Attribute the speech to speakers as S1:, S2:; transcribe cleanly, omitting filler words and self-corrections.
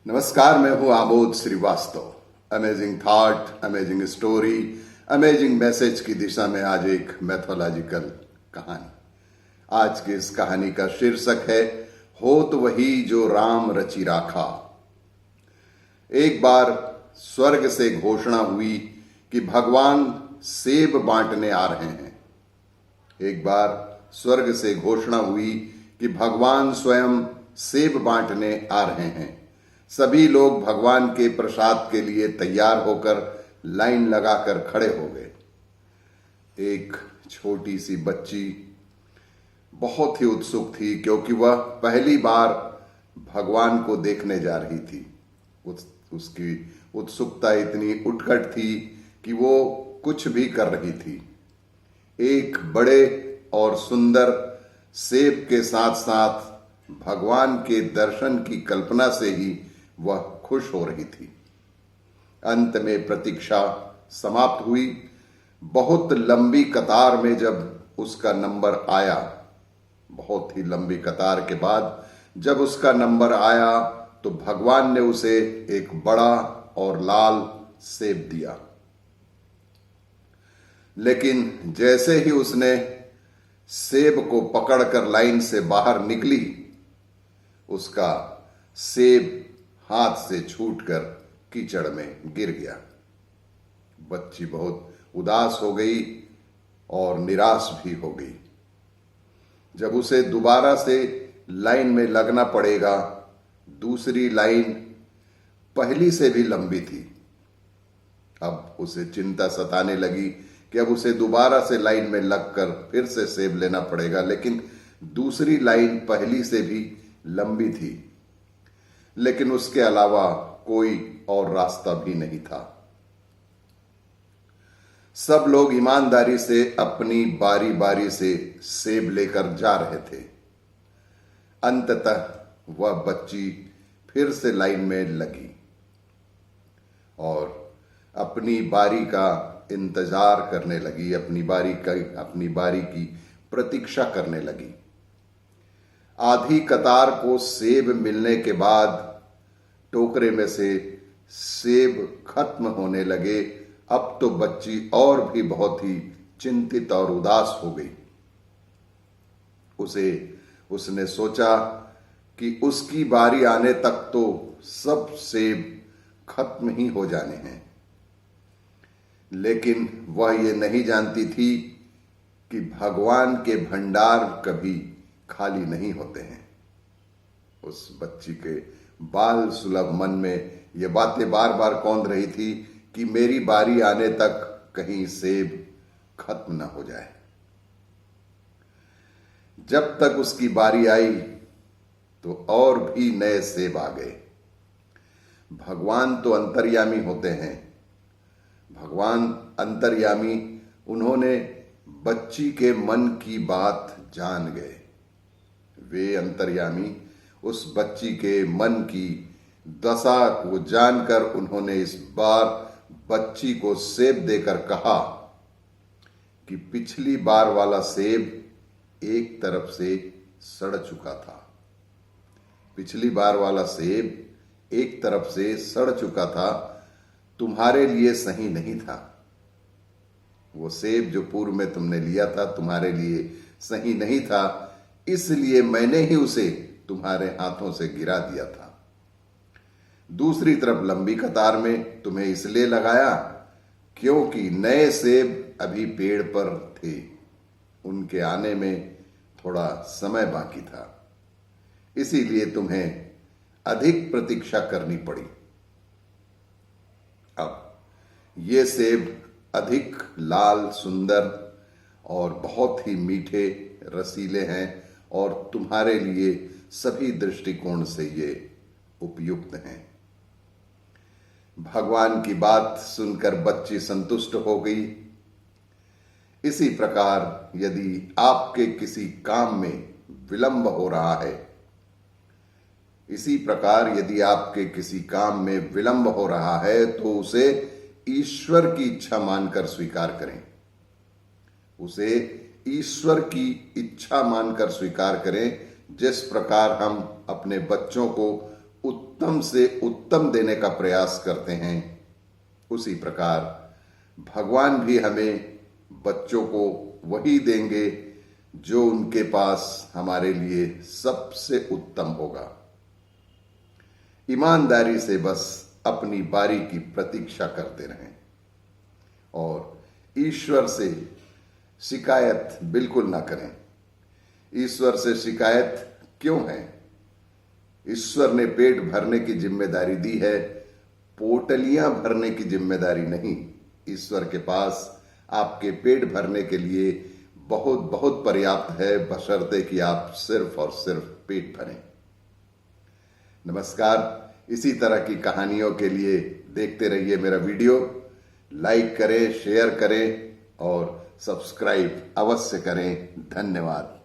S1: नमस्कार, मैं हूं Amod Srivastava. Amazing thought, amazing story, amazing message की दिशा में आज एक मैथोलॉजिकल कहानी। आज की इस कहानी का शीर्षक है होत वही जो राम रचि राखा। एक बार स्वर्ग से घोषणा हुई कि भगवान सेब बांटने आ रहे हैं। एक बार स्वर्ग से घोषणा हुई कि भगवान स्वयं सेब बांटने आ रहे हैं। सभी लोग भगवान के प्रसाद के लिए तैयार होकर लाइन लगाकर खड़े हो गए। एक छोटी सी बच्ची बहुत ही उत्सुक थी, क्योंकि वह पहली बार भगवान को देखने जा रही थी। उसकी उत्सुकता इतनी उत्कट थी कि वो कुछ भी कर रही थी। एक बड़े और सुंदर सेब के साथ साथ भगवान के दर्शन की कल्पना से ही वह खुश हो रही थी। अंत में प्रतीक्षा समाप्त हुई। बहुत लंबी कतार में जब उसका नंबर आया, बहुत ही लंबी कतार के बाद जब उसका नंबर आया तो भगवान ने उसे एक बड़ा और लाल सेब दिया। लेकिन जैसे ही उसने सेब को पकड़कर लाइन से बाहर निकली, उसका सेब हाथ से छूटकर कीचड़ में गिर गया। बच्ची बहुत उदास हो गई और निराश भी हो गई। जब उसे दोबारा से लाइन में लगना पड़ेगा, दूसरी लाइन पहली से भी लंबी थी। अब उसे चिंता सताने लगी कि अब उसे दोबारा से लाइन में लगकर फिर से सेब लेना पड़ेगा, लेकिन दूसरी लाइन पहली से भी लंबी थी। लेकिन उसके अलावा कोई और रास्ता भी नहीं था। सब लोग ईमानदारी से अपनी बारी बारी से सेब लेकर जा रहे थे। अंततः वह बच्ची फिर से लाइन में लगी और अपनी बारी का इंतजार करने लगी, अपनी बारी की प्रतीक्षा करने लगी। आधी कतार को सेब मिलने के बाद टोकरे में से सेब खत्म होने लगे। अब तो बच्ची और भी बहुत ही चिंतित और उदास हो गई। उसने सोचा कि उसकी बारी आने तक तो सब सेब खत्म ही हो जाने हैं। लेकिन वह ये नहीं जानती थी कि भगवान के भंडार कभी खाली नहीं होते हैं। उस बच्ची के बाल सुलभ मन में ये बातें बार बार कौंध रही थी कि मेरी बारी आने तक कहीं सेब खत्म न हो जाए। जब तक उसकी बारी आई तो और भी नए सेब आ गए। भगवान तो अंतर्यामी होते हैं। भगवान अंतर्यामी, उन्होंने बच्ची के मन की बात जान गए। वे अंतर्यामी उस बच्ची के मन की दशा को जानकर उन्होंने इस बार बच्ची को सेब देकर कहा कि पिछली बार वाला सेब एक तरफ से सड़ चुका था। पिछली बार वाला सेब एक तरफ से सड़ चुका था, तुम्हारे लिए सही नहीं था। वो सेब जो पूर्व में तुमने लिया था तुम्हारे लिए सही नहीं था, इसलिए मैंने ही उसे तुम्हारे हाथों से गिरा दिया था। दूसरी तरफ लंबी कतार में तुम्हें इसलिए लगाया क्योंकि नए सेब अभी पेड़ पर थे, उनके आने में थोड़ा समय बाकी था, इसीलिए तुम्हें अधिक प्रतीक्षा करनी पड़ी। अब ये सेब अधिक लाल, सुंदर और बहुत ही मीठे, रसीले हैं और तुम्हारे लिए सभी दृष्टिकोण से ये उपयुक्त हैं। भगवान की बात सुनकर बच्ची संतुष्ट हो गई। इसी प्रकार यदि आपके किसी काम में विलंब हो रहा है, तो उसे ईश्वर की इच्छा मानकर स्वीकार करें। उसे ईश्वर की इच्छा मानकर स्वीकार करें। जिस प्रकार हम अपने बच्चों को उत्तम से उत्तम देने का प्रयास करते हैं, उसी प्रकार भगवान भी हमें बच्चों को वही देंगे जो उनके पास हमारे लिए सबसे उत्तम होगा। ईमानदारी से बस अपनी बारी की प्रतीक्षा करते रहें और ईश्वर से शिकायत बिल्कुल ना करें। ईश्वर से शिकायत क्यों है? ईश्वर ने पेट भरने की जिम्मेदारी दी है, पोटलियां भरने की जिम्मेदारी नहीं। ईश्वर के पास आपके पेट भरने के लिए बहुत बहुत पर्याप्त है, बशर्ते कि आप सिर्फ और सिर्फ पेट भरें। नमस्कार, इसी तरह की कहानियों के लिए देखते रहिए मेरा वीडियो। लाइक करें, शेयर करें और सब्सक्राइब अवश्य करें। धन्यवाद।